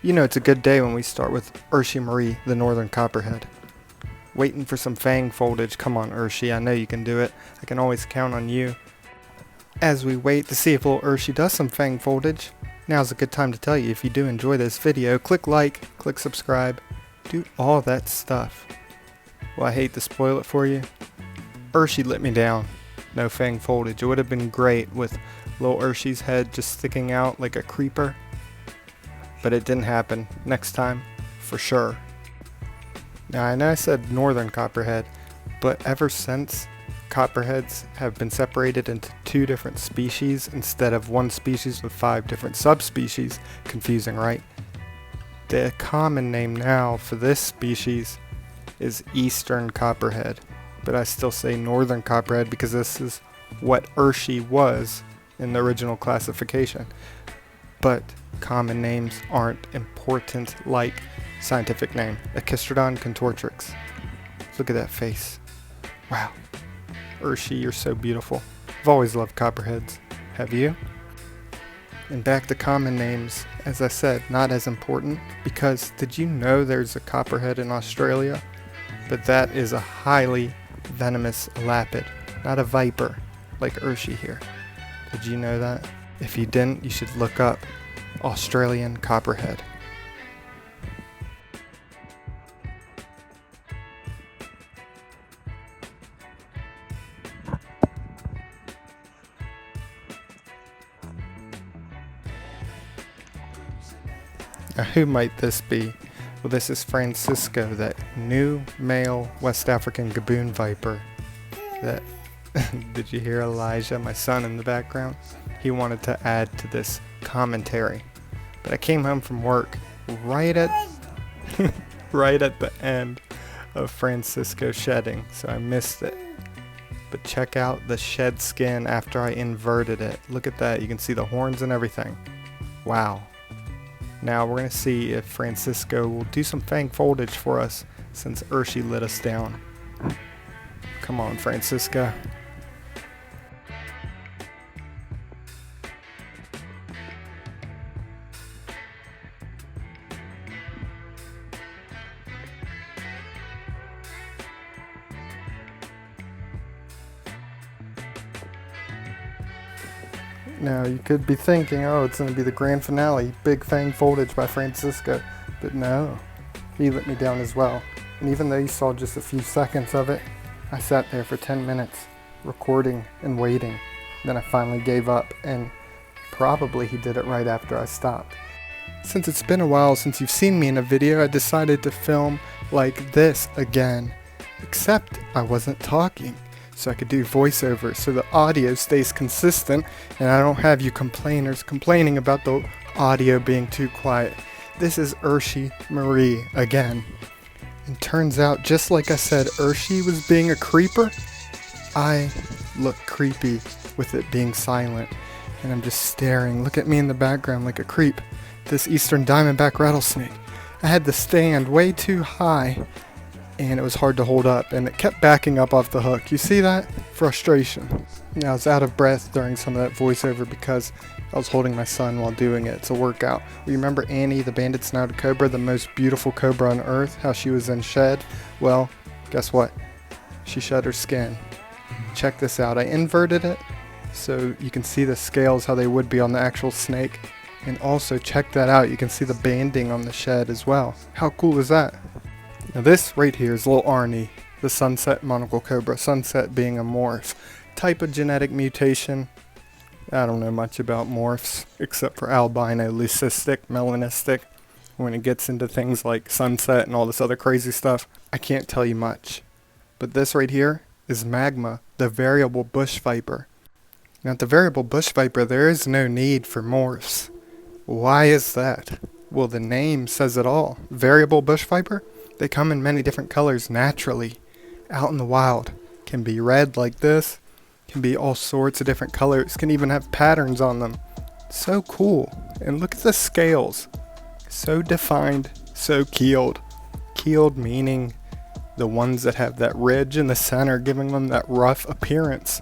You know it's a good day when we start with Urshi Marie, the northern copperhead. Waiting for some fang foldage. Come on, Urshi, I know you can do it. I can always count on you. As we wait to see if little Urshi does some fang foldage, now's a good time to tell you, if you do enjoy this video, click like, click subscribe, do all that stuff. Well, I hate to spoil it for you. Urshi let me down. No fang foldage. It would have been great with little Urshi's head just sticking out like a creeper. But it didn't happen. Next time, for sure. Now I know I said northern copperhead, but ever since, copperheads have been separated into 2 different species instead of 1 species with 5 different subspecies. Confusing, right? The common name now for this species is eastern copperhead, but I still say northern copperhead because this is what Urshi was in the original classification. But common names aren't important like scientific name. Echistrodon contortrix. Look at that face. Wow. Urshi, you're so beautiful. I've always loved copperheads. Have you? And back to common names, as I said, not as important, because did you know there's a copperhead in Australia? But that is a highly venomous elapid, not a viper like Urshi here. Did you know that? If you didn't, you should look up Australian copperhead. Now, who might this be? Well, this is Francisco, that new male West African gaboon viper. That did you hear Elijah, my son, in the background? He wanted to add to this commentary. But I came home from work right at right at the end of Francisco shedding, so I missed it. But check out the shed skin after I inverted it. Look at that, you can see the horns and everything. Wow. Now we're going to see if Francisco will do some fang foldage for us since Urshi let us down. Come on, Francisco. Now you could be thinking, oh, it's going to be the grand finale, big fang foldage by Francisco. But no, he let me down as well. And even though you saw just a few seconds of it, I sat there for 10 minutes recording and waiting. Then I finally gave up, and probably he did it right after I stopped. Since it's been a while since you've seen me in a video, I decided to film like this again. Except I wasn't talking. So I could do voiceover so the audio stays consistent and I don't have you complainers complaining about the audio being too quiet. This is Urshi Marie again. And turns out, just like I said, Urshi was being a creeper. I look creepy with it being silent. And I'm just staring. Look at me in the background like a creep. This eastern diamondback rattlesnake. I had the stand way too high. And it was hard to hold up, and it kept backing up off the hook. You see that? Frustration. Now, I was out of breath during some of that voiceover because I was holding my son while doing it. It's a workout. You remember Annie, the banded-snouted cobra, the most beautiful cobra on earth, how she was in shed? Well, guess what? She shed her skin. Check this out. I inverted it so you can see the scales, how they would be on the actual snake. And also, check that out. You can see the banding on the shed as well. How cool is that? Now this right here is little Arnie, the sunset monocle cobra, sunset being a morph. Type of genetic mutation, I don't know much about morphs, except for albino, leucistic, melanistic. When it gets into things like sunset and all this other crazy stuff, I can't tell you much. But this right here is Magma, the variable bush viper. Now the variable bush viper, there is no need for morphs. Why is that? Well, the name says it all. Variable bush viper? They come in many different colors naturally, out in the wild. Can be red like this, can be all sorts of different colors, can even have patterns on them. So cool. And look at the scales. So defined, so keeled. Keeled meaning the ones that have that ridge in the center, giving them that rough appearance.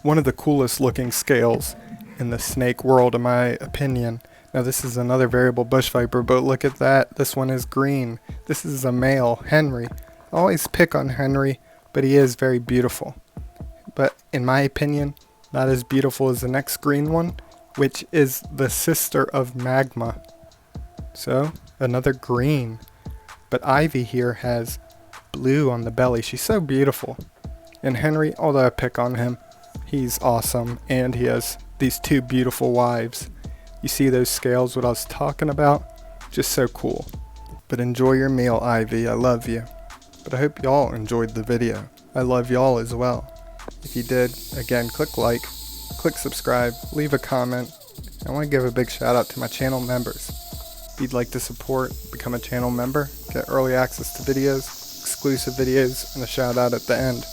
One of the coolest looking scales in the snake world, in my opinion. Now this is another variable bush viper, but look at that. This one is green. This is a male, Henry. I always pick on Henry, but he is very beautiful. But in my opinion, not as beautiful as the next green one, which is the sister of Magma. So, another green. But Ivy here has blue on the belly. She's so beautiful. And Henry, although I pick on him, he's awesome. And he has these two beautiful wives. You see those scales, what I was talking about? Just so cool. But enjoy your meal, Ivy. I love you. But I hope y'all enjoyed the video. I love y'all as well. If you did, again, click like, click subscribe, leave a comment. I want to give a big shout out to my channel members. If you'd like to support, become a channel member, get early access to videos, exclusive videos, and a shout out at the end.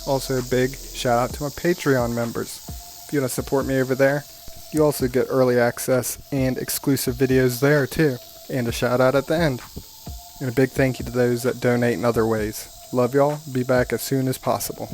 Also a big shout out to my Patreon members. If you want to support me over there, you also get early access and exclusive videos there too, and a shout out at the end. And a big thank you to those that donate in other ways. Love y'all, be back as soon as possible.